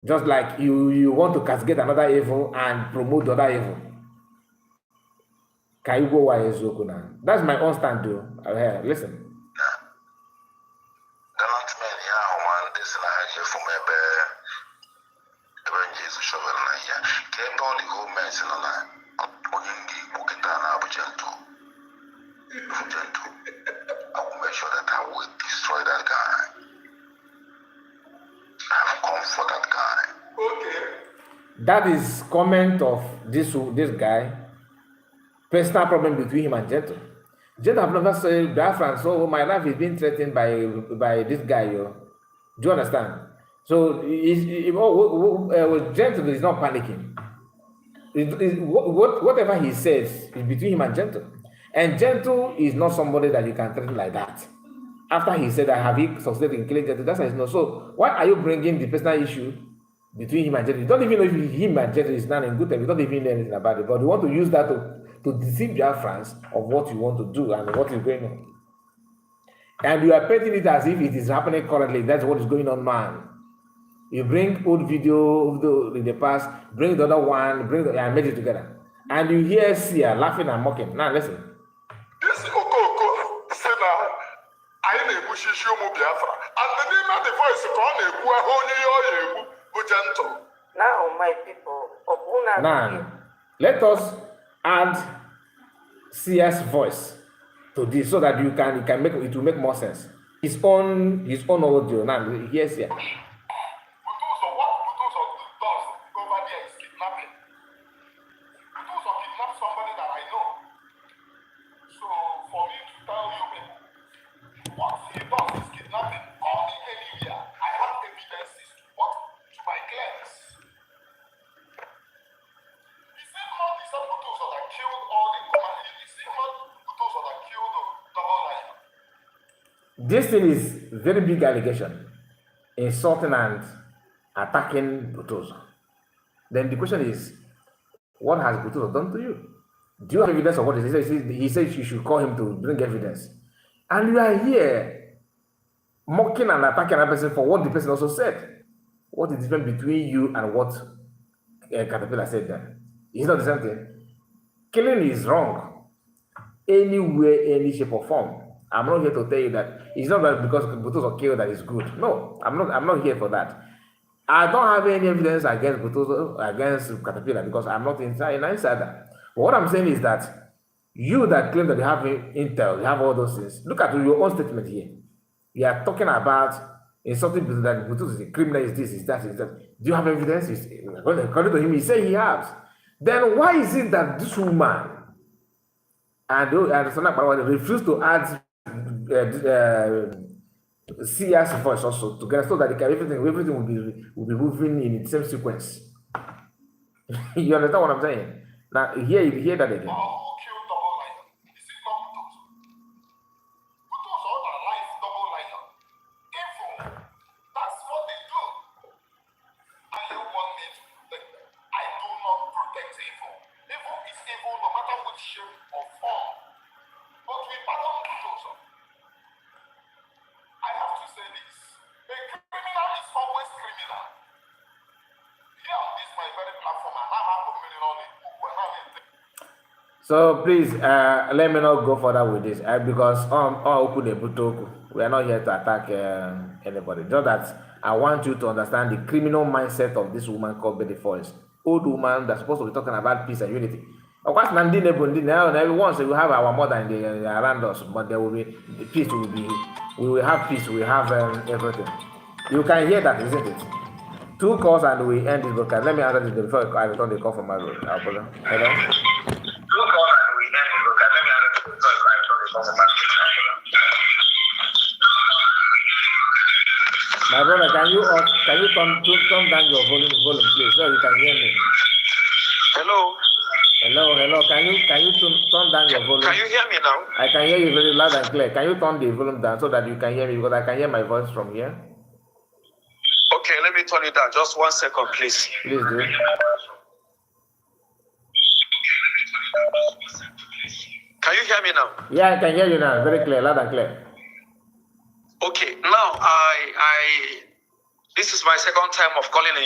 Just like you want to castigate another evil and promote the other evil. Can you go why eziokwu now? That's my own stand, though. Listen. I will make sure that I will destroy that guy. I have comfort that guy. Okay. That is comment of this guy. Personal problem between him and Gentle. Gentle have never said Biafran, so my life is being threatened by this guy. Yo. Do you understand? So Gentle is not panicking. Whatever he says is between him and Gentle. And Gentle is not somebody that you can threaten like that. After he said that, have he succeeded in killing Gentle? That's why it's not. So why are you bringing the personal issue between him and Gentle? You don't even know if him and Gentle is not in good time. You don't even know anything about it. But you want to use that to deceive your friends of what you want to do and what is going on. And you are painting it as if it is happening currently. That's what is going on, man. You bring old video in the past, bring the other one, and make it together. And you hear Sia laughing and mocking. Now listen. This Okoko said I ain't a bushy show Biafra. And the name of the voice of Gentle. Now, my people, now let us add Sia's voice to this so that you can make it will make more sense. His own audio. Now here's Sia. This thing is very big allegation, insulting and attacking Butozo. Then the question is, what has Butozo done to you? Do you have evidence of what he says? He says you should call him to bring evidence. And you are here mocking and attacking a person for what the person also said. What is the difference between you and what Caterpillar said there? It's not the same thing. Killing is wrong. Anywhere, any shape or form. I'm not here to tell you that it's not that because Butozo killed that is good. No, I'm not here for that. I don't have any evidence against Butozo, against Caterpillar, because I'm not an insider. But what I'm saying is that you that claim that you have intel, you have all those things, look at your own statement here. You are talking about insulting Butozo, that Butozo is a criminal, is this, is that, is that. Do you have evidence? According to him, he said he has. Then why is it that this woman and Sonakpa refuse to add Sia's voice also together so that everything will be moving in the same sequence? You understand what I'm saying? Now hear that again. So please, let me not go further with this because we are not here to attack anybody. Just that I want you to understand the criminal mindset of this woman called Betty Forrest. Old woman that's supposed to be talking about peace and unity. Of course, once we have our mother around us, but there will be peace. We will have peace. We will have everything. You can hear that, isn't it? 2 calls and we end this broadcast. Let me answer this before I return the call from my brother. Hello. My brother, can you turn down your volume, please, so you can hear me? Hello. Can you turn down your volume? Can you hear me now? I can hear you very loud and clear. Can you turn the volume down so that you can hear me, because I can hear my voice from here? Okay, let me turn it down. Just 1 second, please. Please do. Can you hear me now? Yeah, I can hear you now. Very clear, loud and clear. Okay, now this is my second time of calling in